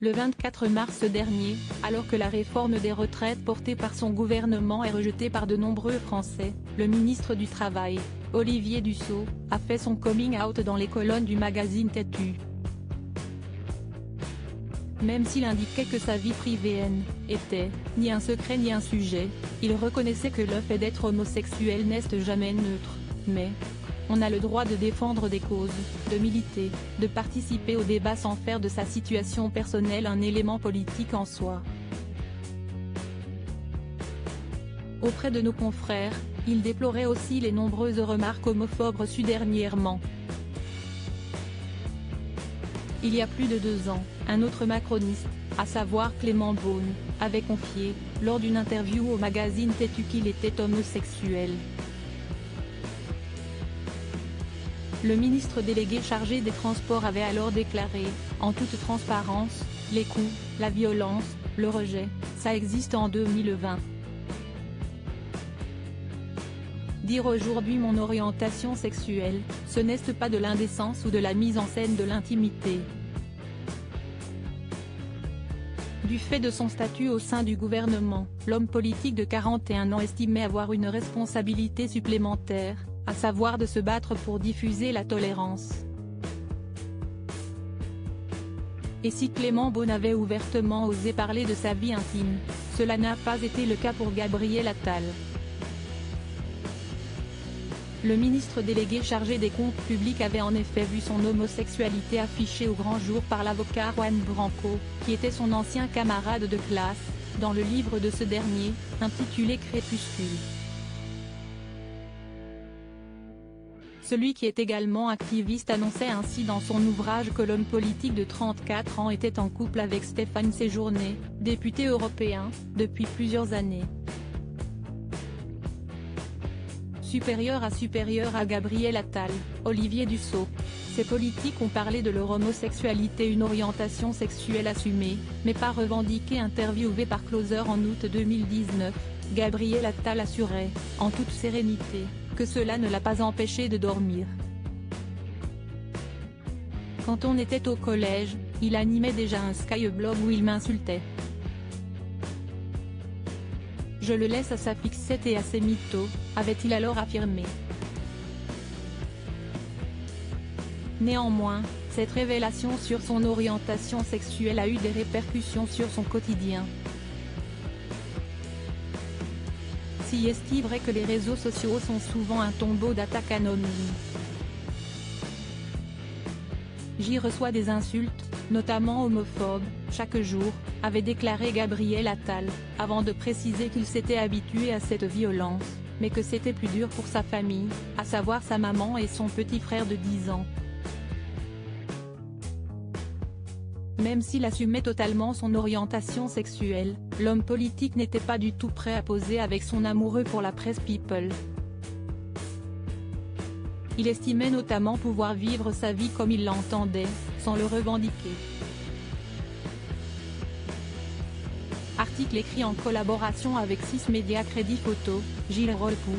Le 24 mars dernier, alors que la réforme des retraites portée par son gouvernement est rejetée par de nombreux Français, le ministre du Travail, Olivier Dussopt, a fait son coming out dans les colonnes du magazine Têtu. Même s'il indiquait que sa vie privée n'était ni un secret ni un sujet, il reconnaissait que le fait d'être homosexuel n'est jamais neutre, mais on a le droit de défendre des causes, de militer, de participer au débat sans faire de sa situation personnelle un élément politique en soi. Auprès de nos confrères, il déplorait aussi les nombreuses remarques homophobes reçues dernièrement. Il y a plus de 2 ans, un autre macroniste, à savoir Clément Beaune, avait confié, lors d'une interview au magazine Têtu qu'il était homosexuel. Le ministre délégué chargé des Transports avait alors déclaré, en toute transparence, les coups, la violence, le rejet, ça existe en 2020. Dire aujourd'hui mon orientation sexuelle, ce n'est pas de l'indécence ou de la mise en scène de l'intimité. Du fait de son statut au sein du gouvernement, l'homme politique de 41 ans estimait avoir une responsabilité supplémentaire, à savoir de se battre pour diffuser la tolérance. Et si Clément Beaune avait ouvertement osé parler de sa vie intime, cela n'a pas été le cas pour Gabriel Attal. Le ministre délégué chargé des comptes publics avait en effet vu son homosexualité affichée au grand jour par l'avocat Juan Branco, qui était son ancien camarade de classe, dans le livre de ce dernier, intitulé Crépuscule. Celui qui est également activiste annonçait ainsi dans son ouvrage que l'homme politique de 34 ans était en couple avec Stéphane Séjourné, député européen, depuis plusieurs années. Supérieur à Gabriel Attal, Olivier Dussopt. Ces politiques ont parlé de leur homosexualité, une orientation sexuelle assumée, mais pas revendiquée. Interviewé par Closer en août 2019, Gabriel Attal assurait, en toute sérénité, que cela ne l'a pas empêché de dormir. Quand on était au collège, il animait déjà un Skyblog où il m'insultait. Je le laisse à sa fixette et à ses mythos, avait-il alors affirmé. Néanmoins, cette révélation sur son orientation sexuelle a eu des répercussions sur son quotidien. Si est-il vrai que les réseaux sociaux sont souvent un tombeau d'attaques anonymes. J'y reçois des insultes, notamment homophobes, chaque jour, avait déclaré Gabriel Attal, avant de préciser qu'il s'était habitué à cette violence, mais que c'était plus dur pour sa famille, à savoir sa maman et son petit frère de 10 ans. Même s'il assumait totalement son orientation sexuelle, l'homme politique n'était pas du tout prêt à poser avec son amoureux pour la presse People. Il estimait notamment pouvoir vivre sa vie comme il l'entendait, sans le revendiquer. Article écrit en collaboration avec 6 médias Crédit Photo, Gilles Rollpool.